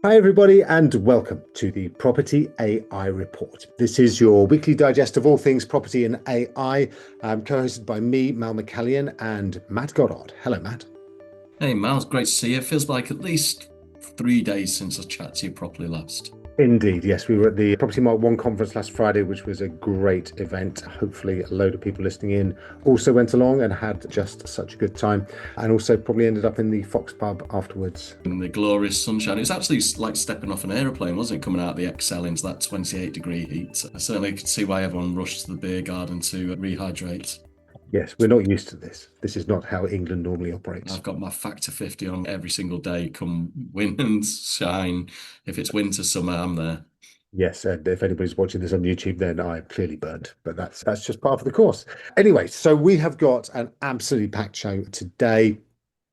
Hi, everybody, and welcome to the Property AI Report. This is your weekly digest of all things property and AI, co-hosted by me, Mal McCallion, and Matt Goddard. Hello, Matt. Hey, Miles, great to see you. Feels like at least 3 days since I chatted to you properly last. Indeed, yes, we were at the Property Mark 1 conference last Friday, which was a great event. Hopefully, a load of people listening in also went along and had just such a good time, and also probably ended up in the Fox pub afterwards. In the glorious sunshine. It was actually like stepping off an aeroplane, wasn't it? Coming out of the Excel into that 28-degree heat. I certainly could see why everyone rushed to the beer garden to rehydrate. Yes, we're not used to this. This is not how England normally operates. I've got my factor 50 on every single day, come wind and shine. If it's winter, summer, I'm there. Yes, and if anybody's watching this on YouTube, then I'm clearly burnt, but that's just part of the course. Anyway, so we have got an absolutely packed show today.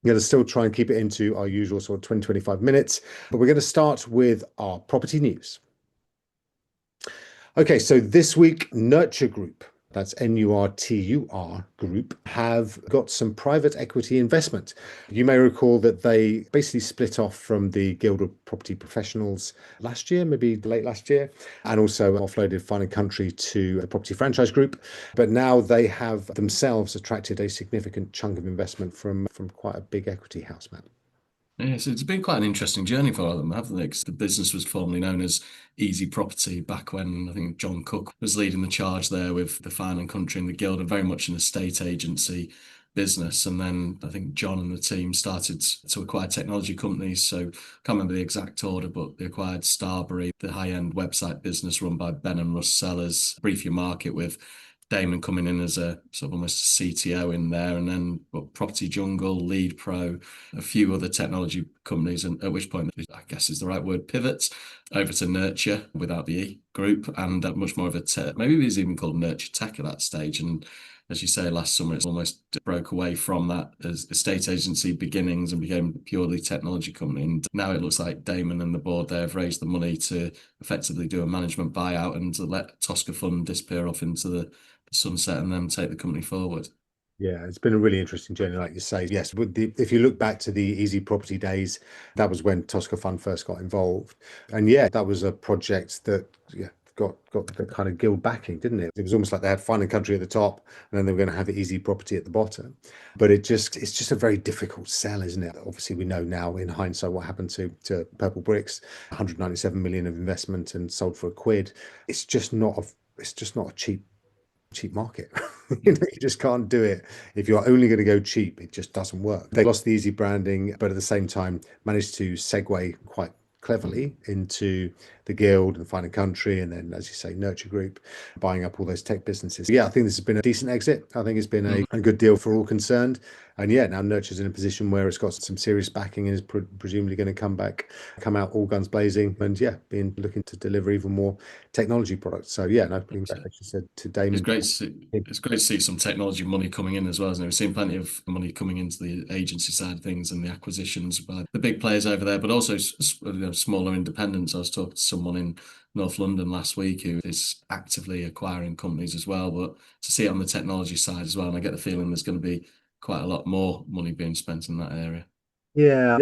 We're going to still try and keep it into our usual sort of 20, 25 minutes, but we're going to start with our property news. Okay, so this week, Nurture Group, that's Nurtur Group, have got some private equity investment. You may recall that they basically split off from the Guild of Property Professionals last year, maybe late last year, and also offloaded Fine & Country to the Property Franchise Group. But now they have themselves attracted a significant chunk of investment from quite a big equity house, Matt. Yes, it's been quite an interesting journey for them, haven't they? 'Cause the business was formerly known as Easy Property back when I think John Cook was leading the charge there with the Fine and Country and the Guild, and very much an estate agency business. And then I think John and the team started to acquire technology companies. So can't remember the exact order, but they acquired Starbury, the high-end website business run by Ben and Russ Sellers, Brief Your Market with Damon coming in as a sort of almost CTO in there, and then Property Jungle, Lead Pro, a few other technology companies, and at which point, I guess is the right word, pivots over to Nurture without the E group, and much more of a tech, maybe it was even called Nurture Tech at that stage. And as you say, last summer, it's almost broke away from that as estate agency beginnings and became a purely technology company. And now it looks like Damon and the board there have raised the money to effectively do a management buyout and to let Tosca Fund disappear off into the sunset and then take the company forward. Yeah, it's been a really interesting journey, like you say. Yes, if you look back to the Easy Property days, that was when Tosca Fund first got involved. And yeah, that was a project that got the kind of guild backing, didn't it? It was almost like they had Fine and Country at the top, and then they were going to have Easy Property at the bottom. But it's just a very difficult sell, isn't it? Obviously, we know now in hindsight what happened to Purple Bricks, 197 million of investment and sold for £1. It's just not a cheap market. You just can't do it. If you're only going to go cheap, it just doesn't work. They lost the easy branding, but at the same time managed to segue quite cleverly into the Guild and Fine & Country, and then, as you say, Nurture Group, buying up all those tech businesses. Yeah, I think this has been a decent exit. I think it's been a good deal for all concerned. And yeah, now Nurture's in a position where it's got some serious backing and is presumably going to come out all guns blazing, and yeah, looking to deliver even more technology products. So yeah, no, congratulations to Damon. It's great to see some technology money coming in as well, isn't it? We've seen plenty of money coming into the agency side of things and the acquisitions by the big players over there, but also smaller independents. I was talking to someone in North London last week who is actively acquiring companies as well, but to see it on the technology side as well, and I get the feeling there's going to be quite a lot more money being spent in that area. Yeah,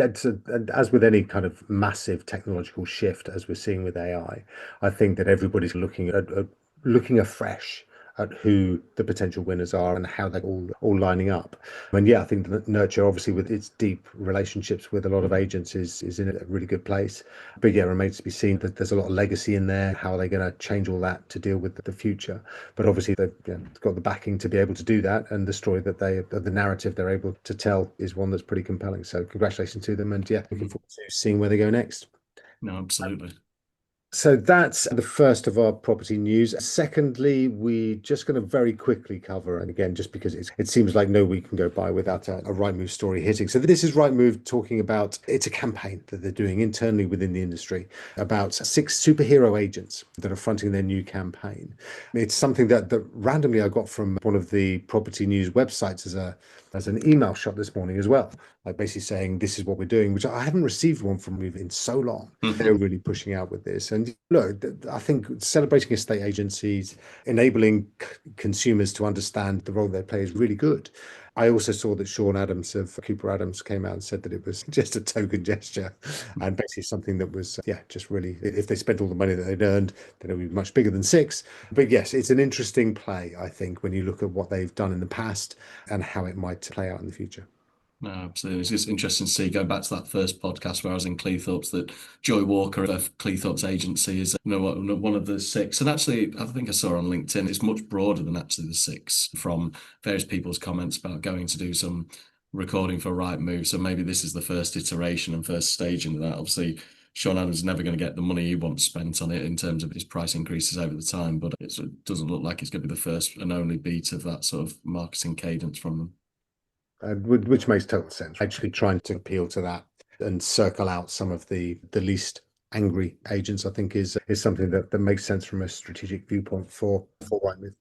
as with any kind of massive technological shift, as we're seeing with AI, I think that everybody's looking afresh at who the potential winners are and how they're all lining up. And yeah, I think that Nurture, obviously with its deep relationships with a lot of agents, is in a really good place. But yeah, it remains to be seen that there's a lot of legacy in there. How are they going to change all that to deal with the future? But obviously they've got the backing to be able to do that, and the story the narrative they're able to tell is one that's pretty compelling. So congratulations to them, and yeah, looking forward to seeing where they go next. No, absolutely. So that's the first of our property news. Secondly, we're just going to very quickly cover, and again, just because it seems like no week can go by without a Rightmove story hitting. So this is Rightmove talking about, it's a campaign that they're doing internally within the industry about 6 superhero agents that are fronting their new campaign. It's something that randomly I got from one of the property news websites as an email shot this morning as well, like basically saying this is what we're doing, which I haven't received one from Move in so long. They're really pushing out with this. And look, I think celebrating estate agencies, enabling consumers to understand the role they play is really good. I also saw that Sean Adams of Cooper Adams came out and said that it was just a token gesture and basically something that was, yeah, just really, if they spent all the money that they'd earned, then it would be much bigger than six. But yes, it's an interesting play, I think, when you look at what they've done in the past and how it might play out in the future. No, absolutely. It's just interesting to see, going back to that first podcast where I was in Cleethorpes, that Joy Walker of Cleethorpes Agency is one of the six. And actually, I think I saw on LinkedIn, it's much broader than actually the six, from various people's comments about going to do some recording for Rightmove. So maybe this is the first iteration and first stage into that. Obviously, Sean Adams is never going to get the money he wants spent on it in terms of his price increases over the time, but it doesn't look like it's going to be the first and only beat of that sort of marketing cadence from them. Which makes total sense. Actually, trying to appeal to that and circle out some of the least angry agents, I think, is something that makes sense from a strategic viewpoint for Rightmove.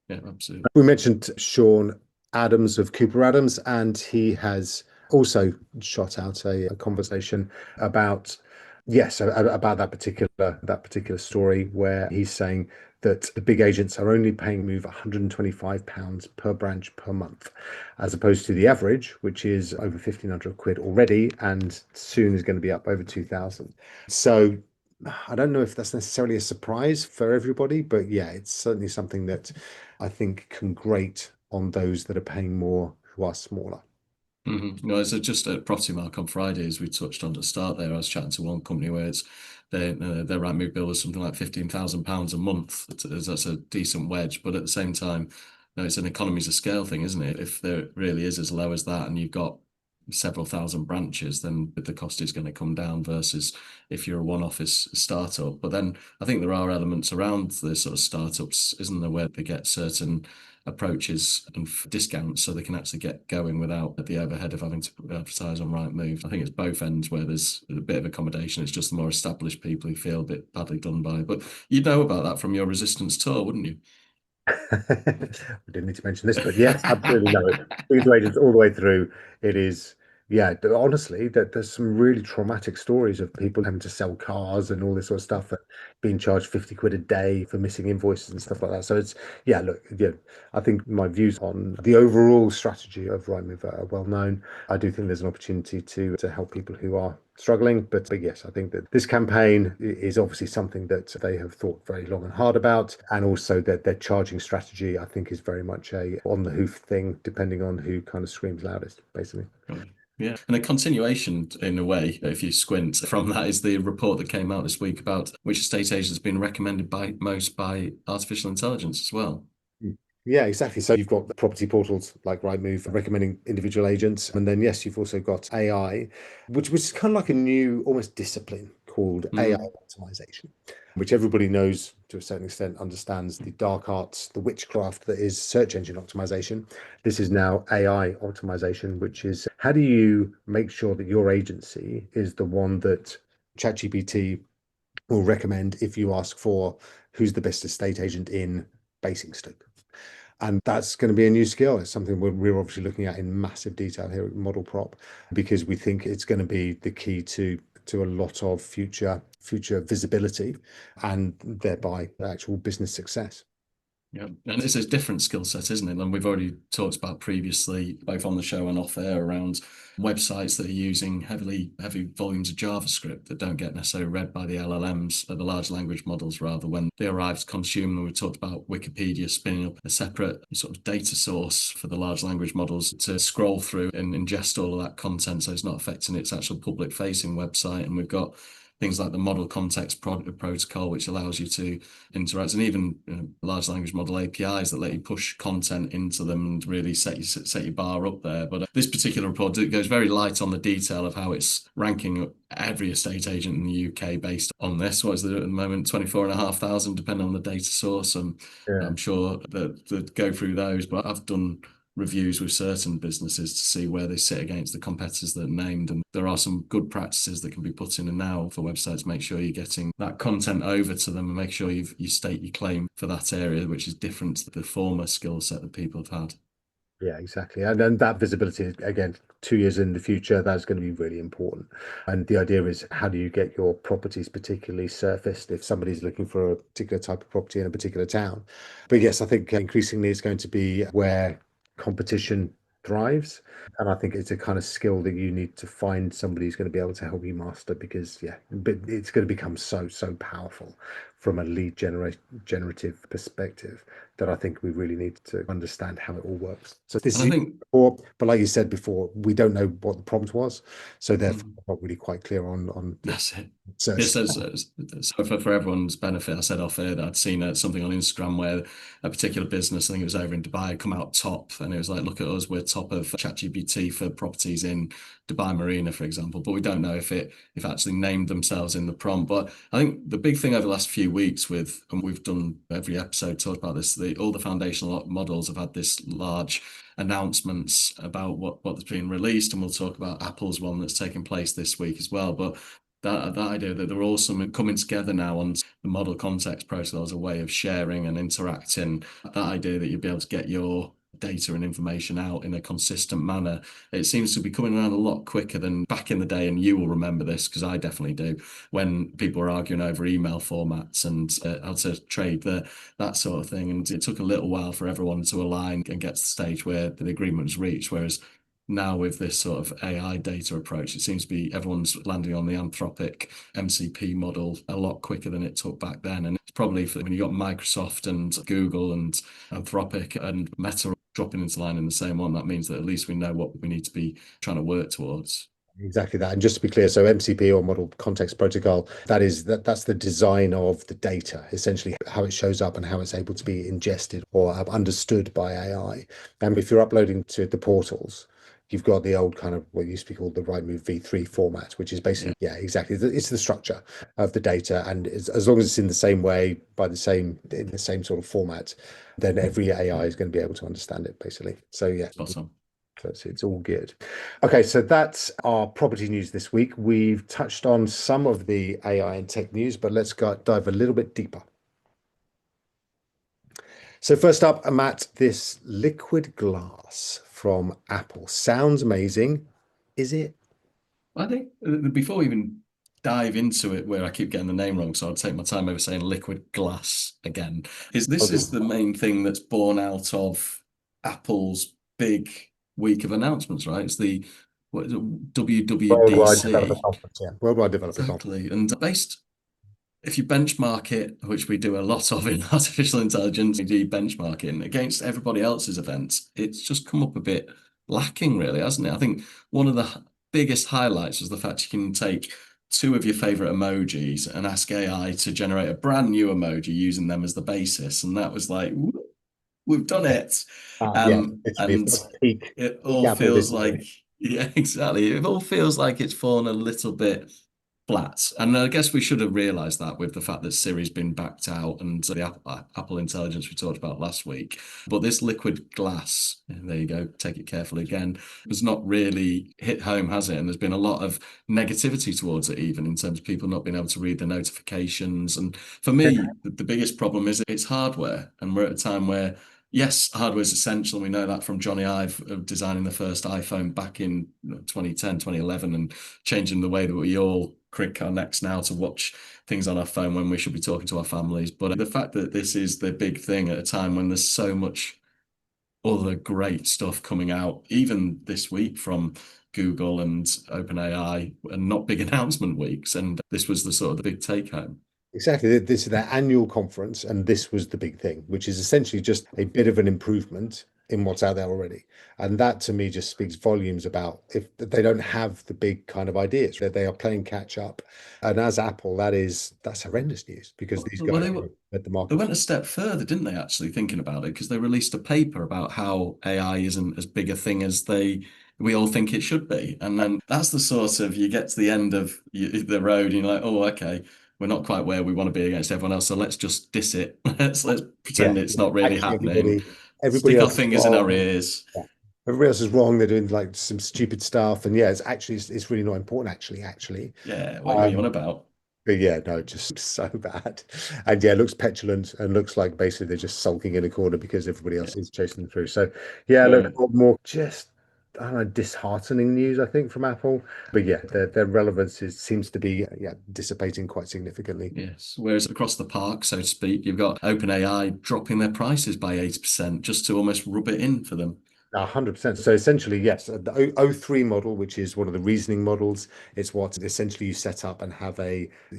Yeah, absolutely. We mentioned Sean Adams of Cooper Adams, and he has also shot out a conversation about, yes, about that particular story where he's saying that the big agents are only paying Move £125 per branch per month, as opposed to the average, which is over 1,500 quid already, and soon is going to be up over 2,000. So I don't know if that's necessarily a surprise for everybody, but yeah, it's certainly something that I think can grate on those that are paying more who are smaller. No, it's just a property mark on Friday, as we touched on at the start there. I was chatting to one company where it's their Rightmove bill was something like £15,000 a month. That's a decent wedge, but at the same time, it's an economies of scale thing, isn't it? If there really is as low as that, and you've got several thousand branches, then the cost is going to come down versus if you're a one-office startup. But then I think there are elements around the sort of startups, isn't there, where they get certain approaches and discounts so they can actually get going without the overhead of having to advertise on Rightmove. I think it's both ends where there's a bit of accommodation. It's just the more established people who feel a bit badly done by. But you'd know about that from your resistance tour, wouldn't you? We didn't need to mention this, but yes, absolutely no. Speaking to agents all the way through, it is, yeah, honestly, that there's some really traumatic stories of people having to sell cars and all this sort of stuff and being charged 50 quid a day for missing invoices and stuff like that. So it's, yeah, look, yeah, I think my views on the overall strategy of Rightmove are well known. I do think there's an opportunity to help people who are struggling. But yes, I think that this campaign is obviously something that they have thought very long and hard about. And also that their charging strategy, I think, is very much a on the hoof thing, depending on who kind of screams loudest, basically. Yeah, and a continuation in a way, if you squint from that, is the report that came out this week about which estate agents have been recommended by most by artificial intelligence as well. Yeah, exactly. So you've got the property portals like Rightmove recommending individual agents. And then, yes, you've also got AI, which is kind of like a new almost discipline called AI Mm. optimization, which everybody knows to a certain extent, understands the dark arts, the witchcraft that is search engine optimization. This is now AI optimization, which is how do you make sure that your agency is the one that ChatGPT will recommend if you ask for who's the best estate agent in Basingstoke. And that's going to be a new skill. It's something we're obviously looking at in massive detail here at Model Prop because we think it's going to be the key to a lot of future visibility and thereby actual business success. Yeah, and it's a different skill set, isn't it? And we've already talked about previously, both on the show and off air, around websites that are using heavy volumes of JavaScript that don't get necessarily read by the LLMs, the large language models, rather, when they arrive to consume them. We talked about Wikipedia spinning up a separate sort of data source for the large language models to scroll through and ingest all of that content, so it's not affecting its actual public-facing website. And we've got things like the model context protocol, which allows you to interact, and even large language model APIs that let you push content into them and really set your bar up there. But this particular report goes very light on the detail of how it's ranking every estate agent in the UK based on this. What is it at the moment? 24,500, depending on the data source. And Yeah. I'm sure that go through those, but I've done reviews with certain businesses to see where they sit against the competitors that are named. And there are some good practices that can be put in now for websites. Make sure you're getting that content over to them and make sure you state your claim for that area, which is different to the former skill set that people have had. Yeah, exactly. And then that visibility, again, 2 years in the future, that's going to be really important. And the idea is how do you get your properties particularly surfaced if somebody's looking for a particular type of property in a particular town? But yes, I think increasingly it's going to be where competition thrives. And I think it's a kind of skill that you need to find somebody who's going to be able to help you master, because yeah, but it's going to become so powerful from a generative perspective, that I think we really need to understand how it all works. So this And is I think before, but like you said before, we don't know what the prompt was, so therefore mm, not really quite clear on yeah, that's it. search. Yes, so for everyone's benefit, I said off air that I'd seen something on Instagram where a particular business, I think it was over in Dubai, had come out top, and it was like, look at us, we're top of ChatGPT for properties in Dubai Marina, for example. But we don't know if it actually named themselves in the prompt. But I think the big thing over the last few weeks and we've done every episode talked about this, all the foundational models have had this large announcements about what's being released, and we'll talk about Apple's one that's taking place this week as well. But that idea that they're all some coming together now on the model context protocol as a way of sharing and interacting, that idea that you'll be able to get your data and information out in a consistent manner, it seems to be coming around a lot quicker than back in the day. And you will remember this because I definitely do, when people were arguing over email formats and how to trade that sort of thing. And it took a little while for everyone to align and get to the stage where the agreement was reached. Whereas now with this sort of AI data approach, it seems to be everyone's landing on the Anthropic MCP model a lot quicker than it took back then. And it's probably when you got Microsoft and Google and Anthropic and Meta dropping into line in the same one, that means that at least we know what we need to be trying to work towards. Exactly that. And just to be clear, so MCP, or Model Context Protocol, that's the design of the data, essentially how it shows up and how it's able to be ingested or understood by AI. And if you're uploading to the portals, you've got the old kind of what used to be called the Rightmove V3 format, which is basically, yeah, exactly. It's the structure of the data. And as long as it's in the same way, in the same sort of format, then every AI is going to be able to understand it, basically. So yeah. Spot on. So it's all good. Okay, so that's our property news this week. We've touched on some of the AI and tech news, but let's dive a little bit deeper. So first up, Matt, this liquid glass from Apple sounds amazing. Is it? I think before we even dive into it, where I keep getting the name wrong, so I'll take my time over saying liquid glass again. This is the main thing that's born out of Apple's big week of announcements, right? It's the what is it, Worldwide Developer WWDC. Conference, yeah. Worldwide Developer Conference. Exactly. And if you benchmark it, which we do a lot of in artificial intelligence, we do benchmarking against everybody else's events, it's just come up a bit lacking, really, hasn't it? I think one of the biggest highlights was the fact you can take two of your favorite emojis and ask AI to generate a brand new emoji using them as the basis. And that was like, we've done it. Yeah, literally, And it peak all Apple feels this year. like, yeah, exactly. It all feels like it's fallen a little bit flat. And I guess we should have realized that with the fact that Siri's been backed out and the Apple Intelligence we talked about last week. But this liquid glass, there you go, take it carefully again, has not really hit home, has it? And there's been a lot of negativity towards it, even in terms of people not being able to read the notifications. And for me, the biggest problem is it's hardware. And we're at a time where yes, hardware is essential. We know that from Johnny Ive of designing the first iPhone back in 2010, 2011, and changing the way that we all crick our necks now to watch things on our phone when we should be talking to our families. But the fact that this is the big thing at a time when there's so much other great stuff coming out, even this week from Google and OpenAI, and not big announcement weeks. And this was the sort of the big take home. Exactly. This is their annual conference, and this was the big thing, which is essentially just a bit of an improvement in what's out there already. And that to me just speaks volumes about if they don't have the big kind of ideas, they are playing catch up. And as Apple, that's horrendous news, because these Well, guys they are were at the They market. went a step further, didn't they, actually, thinking about it? Because they released a paper about how AI isn't as big a thing as we all think it should be. And then that's the sort of, you get to the end of the road, and you're like, oh, okay, we're not quite where we want to be against everyone else, so let's just diss it. Let's Yeah, pretend it's yeah. not really Actually, happening. everybody Stick our else is fingers in our wrong. ears. Yeah. Everybody else is wrong. They're doing like some stupid stuff, and yeah, it's really not important. Actually. Yeah, what are you on about? But yeah, no, just so bad. And yeah, it looks petulant and looks like basically they're just sulking in a corner because everybody Yeah. else is chasing them through. So yeah, look, Well, more just, I don't know, disheartening news, I think, from Apple. But yeah, their relevance seems to be, yeah, dissipating quite significantly. yes. Whereas across the park, so to speak, you've got OpenAI dropping their prices by 80% just to almost rub it in for them. 100%. So essentially, yes, the O3 model, which is one of the reasoning models, it's what essentially you set up and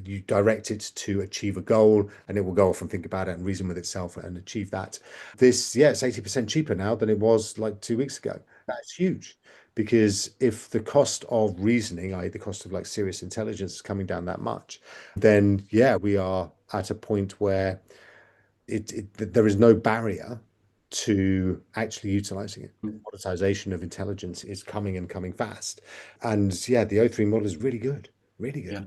you direct it to achieve a goal, and it will go off and think about it and reason with itself and achieve that. Yeah, it's 80% cheaper now than it was like 2 weeks ago. That's huge because if the cost of reasoning, i.e., the cost of like serious intelligence, is coming down that much, then yeah, we are at a point where there is no barrier to actually utilizing it. Mm. Monetization of intelligence is coming and coming fast. And yeah, the O3 model is really good, really good. Yeah.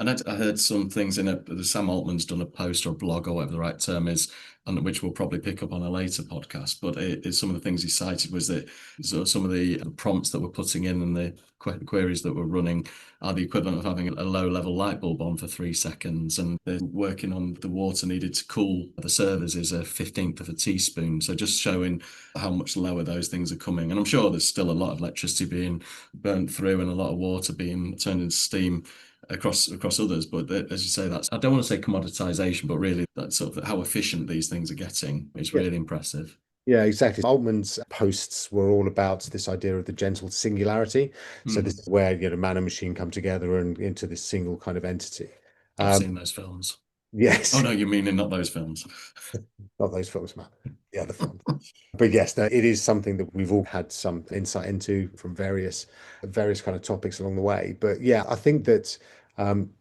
And I heard some things Sam Altman's done a post or a blog or whatever the right term is, and which we'll probably pick up on a later podcast. But some of the things he cited was that some of the prompts that we're putting in and the queries that we're running are the equivalent of having a low level light bulb on for 3 seconds. And they're working on the water needed to cool the servers is a 15th of a teaspoon. So just showing how much lower those things are coming. And I'm sure there's still a lot of electricity being burnt through and a lot of water being turned into steam across others. But as you say, I don't want to say commoditization, but really that's sort of how efficient these things are getting. It's Yeah. really impressive. Yeah, exactly. Altman's posts were all about this idea of the gentle singularity. So this is where, man and machine come together and into this single kind of entity. I've seen those films. Oh Yes, no, you mean in not those films. not those films, man. The other films. But yes, no, it is something that we've all had some insight into from various kind of topics along the way. But yeah, I think that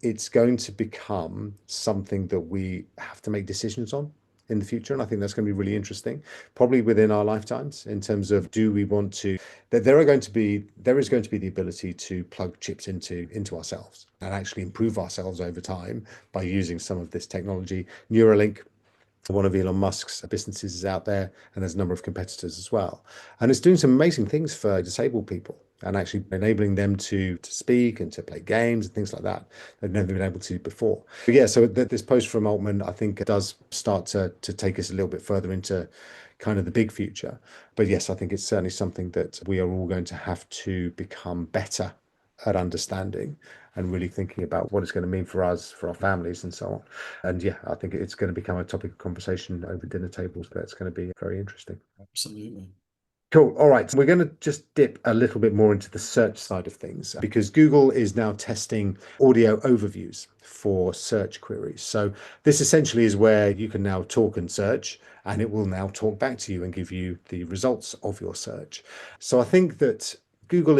it's going to become something that we have to make decisions on in the future, and I think that's going to be really interesting, probably within our lifetimes, in terms of do we want to. That there is going to be the ability to plug chips into ourselves and actually improve ourselves over time by using some of this technology. Neuralink, one of Elon Musk's businesses, is out there, and there's a number of competitors as well. And it's doing some amazing things for disabled people and actually enabling them to speak and to play games and things like that they've never been able to before. But yeah, so this post from Altman, I think, does start to take us a little bit further into kind of the big future. But yes, I think it's certainly something that we are all going to have to become better at understanding and really thinking about what it's going to mean for us, for our families, and so on. And yeah, I think it's going to become a topic of conversation over dinner tables that's going to be very interesting. Absolutely. Cool. All right. So we're going to just dip a little bit more into the search side of things because Google is now testing audio overviews for search queries. So this essentially is where you can now talk and search, and it will now talk back to you and give you the results of your search. So I think that Google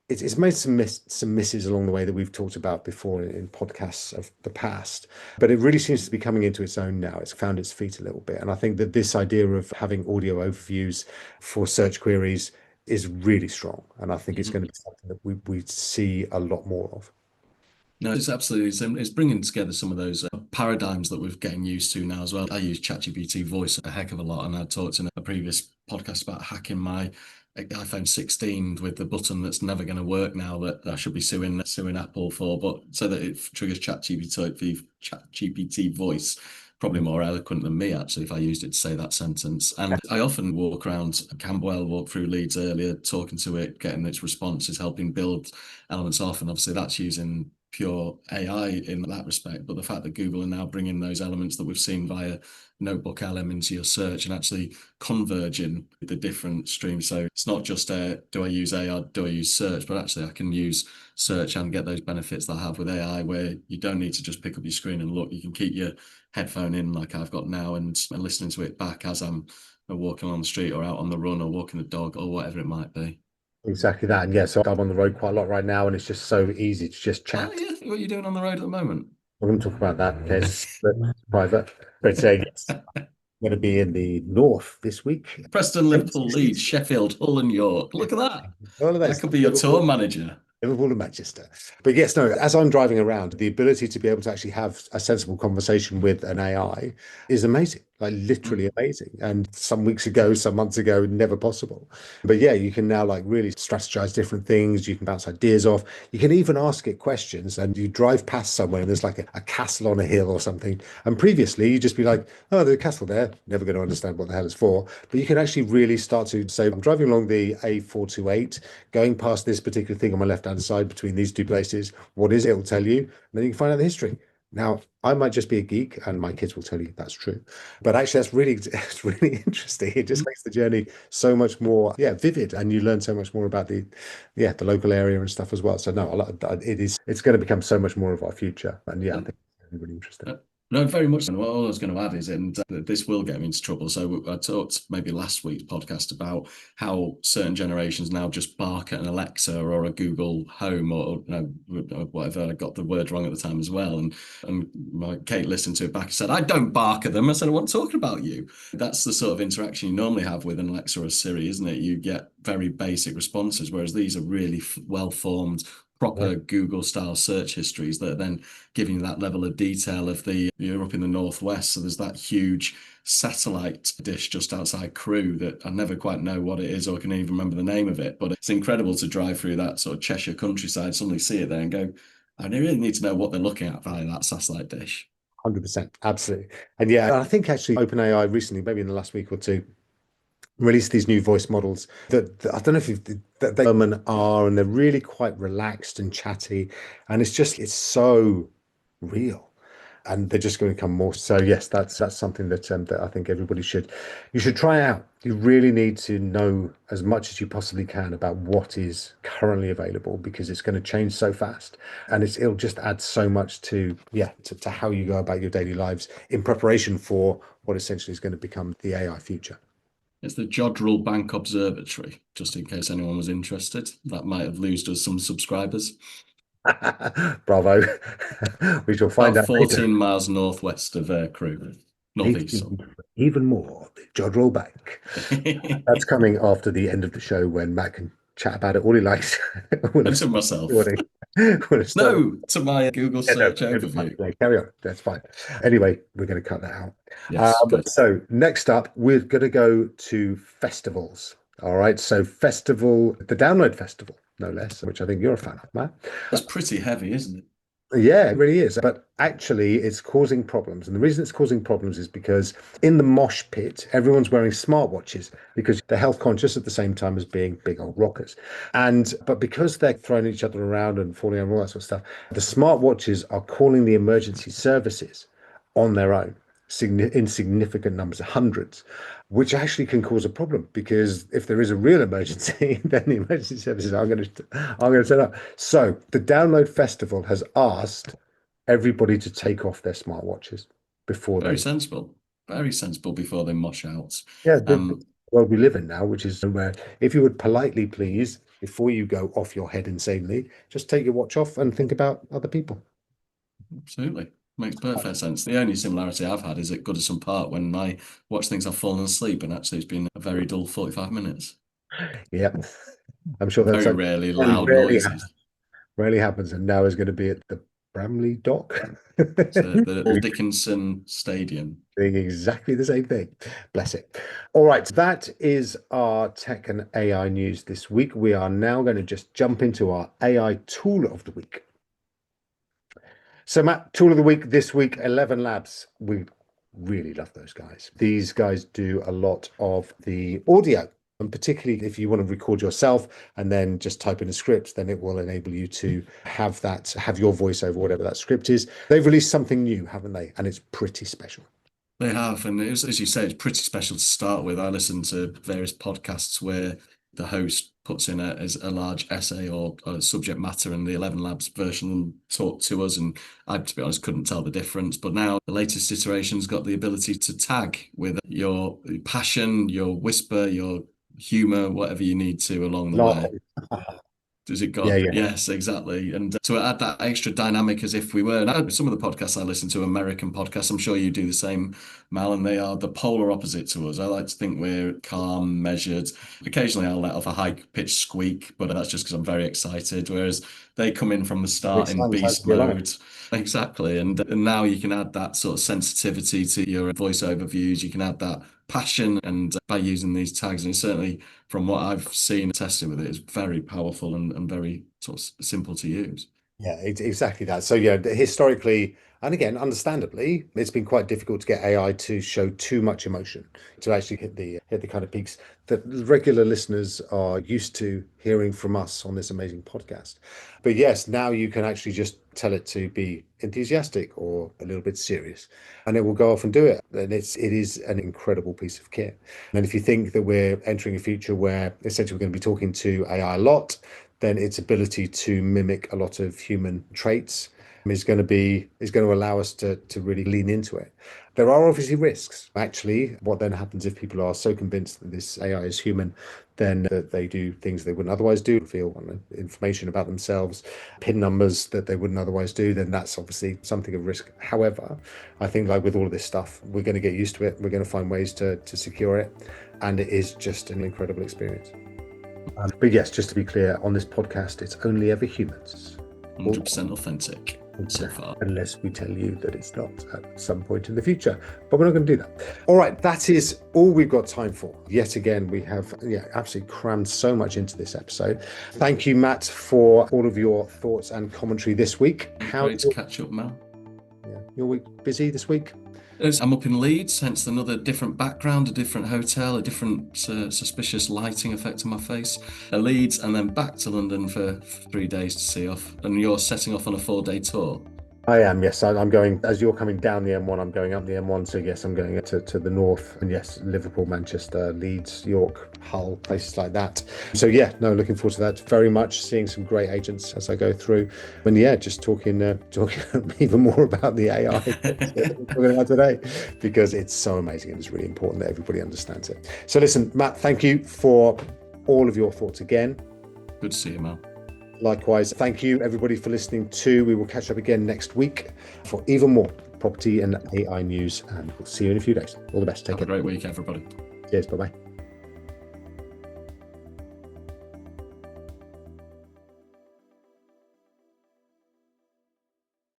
it's made some misses along the way that we've talked about before in podcasts of the past, but it really seems to be coming into its own now. It's found its feet a little bit, and I think that this idea of having audio overviews for search queries is really strong, and I think it's going to be something that we see a lot more of. No, it's absolutely it's bringing together some of those paradigms that we're getting used to now as well. I use ChatGPT voice a heck of a lot, and I talked in a previous podcast about hacking my iPhone 16 with the button that's never going to work now that I should be suing Apple for, but so that it triggers ChatGPT voice. Probably more eloquent than me, actually, if I used it to say that sentence. And I often walk around Camberwell, walk through Leeds earlier, talking to it, getting its responses, helping build elements off. And obviously that's using pure AI in that respect. But the fact that Google are now bringing those elements that we've seen via Notebook LM into your search and actually converging the different streams. So it's not just do I use AI, do I use search, but actually I can use search and get those benefits that I have with AI where you don't need to just pick up your screen and look. You can keep your headphone in like I've got now and listening to it back as I'm walking on the street or out on the run or walking the dog or whatever it might be. Exactly that. And yeah, so I'm on the road quite a lot right now, and it's just so easy to just Oh chat. yeah, what are you doing on the road at the moment? We're going to talk about that, okay? But it's private. But yes, I'm going to be in the north this week. Preston, Liverpool, Leeds, Sheffield, Hull, and York. Look at that. All of That those. could be your tour manager. Liverpool and Manchester. But yes, no, as I'm driving around, the ability to be able to actually have a sensible conversation with an AI is amazing, like literally amazing. And some weeks ago, some months ago, never possible. But yeah, you can now like really strategize different things. You can bounce ideas off. You can even ask it questions and you drive past somewhere and there's like a castle on a hill or something. And previously you'd just be like, oh, there's a castle there. Never going to understand what the hell it's for. But you can actually really start to say, I'm driving along the A428, going past this particular thing on my left hand side between these two places. What is it? It'll tell you. And then you can find out the history. Now, I might just be a geek, and my kids will tell you that's true. But actually, that's really, it's really interesting. It just makes the journey so much more, yeah, vivid, and you learn so much more about yeah, the local area and stuff as well. So no, it's going to become so much more of our future, and yeah, I And think it's really, really interesting. no, very much. And what I was going to add is, and this will get me into trouble. So I talked maybe last week's podcast about how certain generations now just bark at an Alexa or a Google Home or whatever. I got the word wrong at the time as well. And my Kate listened to it back and said, "I don't bark at them." I said, "I wasn't talking about you." That's the sort of interaction you normally have with an Alexa or a Siri, isn't it? You get very basic responses, whereas these are really well formed, Yeah, proper Google style search histories that are then giving you that level of detail of you're up in the northwest, so there's that huge satellite dish just outside Crewe that I never quite know what it is or can even remember the name of it, but it's incredible to drive through that sort of Cheshire countryside, suddenly see it there and go, I really need to know what they're looking at via that satellite dish. 100%, absolutely. And yeah, I think actually OpenAI recently, maybe in the last week or two, released these new voice models that I don't know if you've, that they are, and they're really quite relaxed and chatty, and it's so real, and they're just going to become more. So yes, that's something that I think everybody should try out. You really need to know as much as you possibly can about what is currently available, because it's going to change so fast, and it'll just add so much to, yeah, to how you go about your daily lives in preparation for what essentially is going to become the AI future. It's the Jodrell Bank Observatory, just in case anyone was interested. That might have lost us some subscribers. Bravo. We shall find About out later. 14 miles northwest of Crewe, northeast. So. Even more, the Jodrell Bank. That's coming after the end of the show when Matt can chat about it all he likes. When I And to stop myself. recording. When I stop. No, to my Google Yeah, no, search never mind. overview. Yeah, carry on. That's fine. Anyway, we're going to cut that out. Yes, good. So next up, we're going to go to festivals. All right. So the Download Festival, no less, which I think you're a fan of, Matt. It's pretty heavy, isn't it? Yeah, it really is. But actually, it's causing problems. And the reason it's causing problems is because in the mosh pit, everyone's wearing smartwatches because they're health conscious at the same time as being big old rockers. But because they're throwing each other around and falling over and all that sort of stuff, the smartwatches are calling the emergency services on their own. In significant numbers, hundreds, which actually can cause a problem, because if there is a real emergency, then the emergency services are going to turn up. So the Download Festival has asked everybody to take off their smartwatches before Very they. sensible. Very sensible before they mosh out. Yeah, the Um, world we live in now, which is where if you would politely please, before you go off your head insanely, just take your watch off and think about other people. Absolutely. Makes perfect sense. The only similarity I've had is at Goodison Park when I watch things I've fallen asleep, and actually it's been a very dull 45 minutes. Yeah, I'm sure that's Very like rarely very loud noises. rarely happens, and now is going to be at the Bramley Dock. So the Old Dickinson Stadium. Doing exactly the same thing. Bless it. All right, that is our tech and AI news this week. We are now going to just jump into our AI tool of the week. So, Matt, tool of the week this week, 11 Labs. We really love those guys. These guys do a lot of the audio. And particularly if you want to record yourself and then just type in a script, then it will enable you to have your voice over whatever that script is. They've released something new, haven't they? And it's pretty special. They have, and as you say, it's pretty special to start with. I listen to various podcasts where the host puts in as a large essay or a subject matter, and the 11 Labs version talk to us, and I, to be honest, couldn't tell the difference. But now the latest iteration's got the ability to tag with your passion, your whisper, your humor, whatever you need to along the Not, way. Does it yeah, got? yeah. Yes, exactly. And to add that extra dynamic as if we were. Now, some of the podcasts I listen to, American podcasts, I'm sure you do the same, Mal, and they are the polar opposite to us. I like to think we're calm, measured. Occasionally I'll let off a high-pitched squeak, but that's just because I'm very excited. Whereas they come in from the start in Exciting times beast of your life. mode. Exactly. And now you can add that sort of sensitivity to your voiceover views. You can add that passion, and by using these tags, and certainly from what I've seen and tested with it, is very powerful and very sort of simple to use. Yeah, exactly that. So yeah, historically, and again, understandably, it's been quite difficult to get AI to show too much emotion, to actually hit the kind of peaks that regular listeners are used to hearing from us on this amazing podcast. But yes, now you can actually just tell it to be enthusiastic or a little bit serious, and it will go off and do it. And it is an incredible piece of kit. And if you think that we're entering a future where essentially we're going to be talking to AI a lot, then its ability to mimic a lot of human traits is going to allow us to really lean into it. There are obviously risks. Actually, what then happens if people are so convinced that this AI is human, then that they do things they wouldn't otherwise do, reveal information about themselves, PIN numbers that they wouldn't otherwise do, then that's obviously something of risk. However, I think like with all of this stuff, we're going to get used to it. We're going to find ways to secure it. And it is just an incredible experience. But yes, just to be clear, on this podcast, it's only ever humans. 100% authentic so far. Unless we tell you that it's not at some point in the future. But we're not going to do that. All right, that is all we've got time for. Yet again, we have absolutely crammed so much into this episode. Thank you, Matt, for all of your thoughts and commentary this week. Great to catch up, Mel. Yeah, your week busy this week? I'm up in Leeds, hence another different background, a different hotel, a different suspicious lighting effect on my face. Leeds, and then back to London for 3 days to see off. And you're setting off on a 4-day tour. I am, yes. I'm going, as you're coming down the M1, I'm going up the M1. So yes, I'm going to the north, and yes, Liverpool, Manchester, Leeds, York, Hull, places like that. So yeah, no, looking forward to that very much, seeing some great agents as I go through. And yeah, just talking even more about the AI we're talking about today, because it's so amazing and it's really important that everybody understands it. So listen, Matt, thank you for all of your thoughts again. Good to see you, Mel. Likewise, thank you everybody for listening too. We will catch up again next week for even more property and AI news, and we'll see you in a few days. All the best. Take care. Have a great week, everybody. Cheers. Bye-bye.